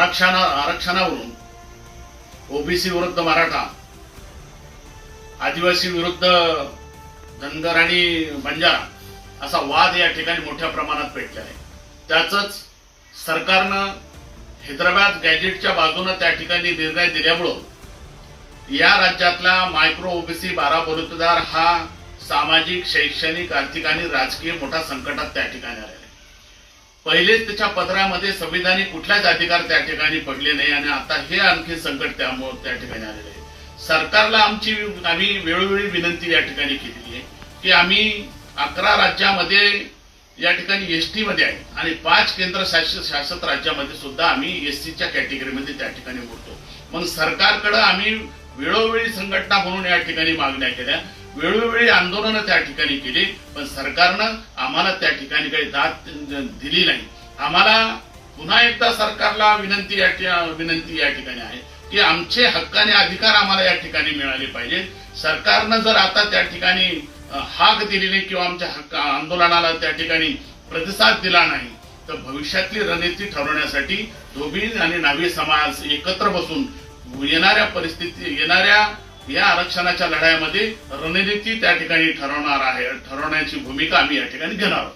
आरक्षणावरून ओबीसी विरुद्ध मराठा, आदिवासी विरुद्ध धनगर आणि बंजारा असा वाद या ठिकाणी मोठ्या प्रमाणात पेटला आहे. त्याच सरकारनं हैदराबाद गॅजेटच्या बाजूने त्या ठिकाणी निर्णय दिल्यामुळं या राज्यातला मायक्रो ओबीसी 12 बलुतेदार हा सामाजिक, शैक्षणिक, आर्थिक आणि राजकीय मोठा संकटात त्या ठिकाणी आलेला आहे. पहिलेच त्याच्या पदरामध्ये संविधानिक कुठलाच अधिकार त्या ठिकाणी पडले नाही आणि आता हे आणखी संकट त्यामुळे त्या ठिकाणी आलेलं आहे. सरकारला आम्ही वेळोवेळी विनंती या ठिकाणी केलेली आहे की आम्ही 11 राज्यामध्ये या ठिकाणी एसटी मध्ये आहे आणि 5 केंद्र शासित राज्यामध्ये सुद्धा आम्ही एससीच्या कॅटेगरीमध्ये त्या ठिकाणी मोडतो. मग सरकारकडे आम्ही वेळोवेळी संघटना म्हणून या ठिकाणी मागण्या केल्या, वेळोवेळी आंदोलनं त्या ठिकाणी केली, पण सरकारनं आम्हाला त्या ठिकाणी काही दाद दिली नाही. आम्हाला पुन्हा एकदा सरकारला विनंती या ठिकाणी आहे की आमचे हक्क आणि अधिकार आम्हाला या ठिकाणी मिळाले पाहिजे. सरकारनं जर आता त्या ठिकाणी हाक दिली नाही किंवा आमच्या हक्क आंदोलनाला त्या ठिकाणी प्रतिसाद दिला नाही तर भविष्यातली रणनीती ठरवण्यासाठी धोबी आणि न्हावी समाज एकत्र बसून येणाऱ्या या आरक्षणाच्या लढ्यामध्ये रणनीती त्या ठिकाणी ठरवण्याची भूमिका आम्ही या ठिकाणी घेणार आहोत.